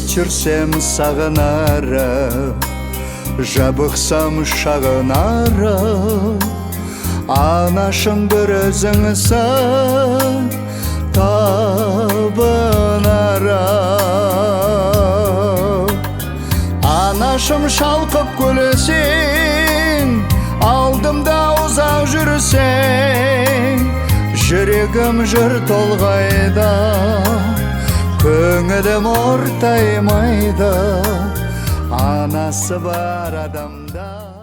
кечірсем сағынарып, жабықсам шағынарып, анашым бір өзіңсің табынарып. Анашым шалқып күлсең, алдымда ұзақ жүрсең, жүрегім жыр толғайды, көңілім ортаймайды, анасы бар адамда.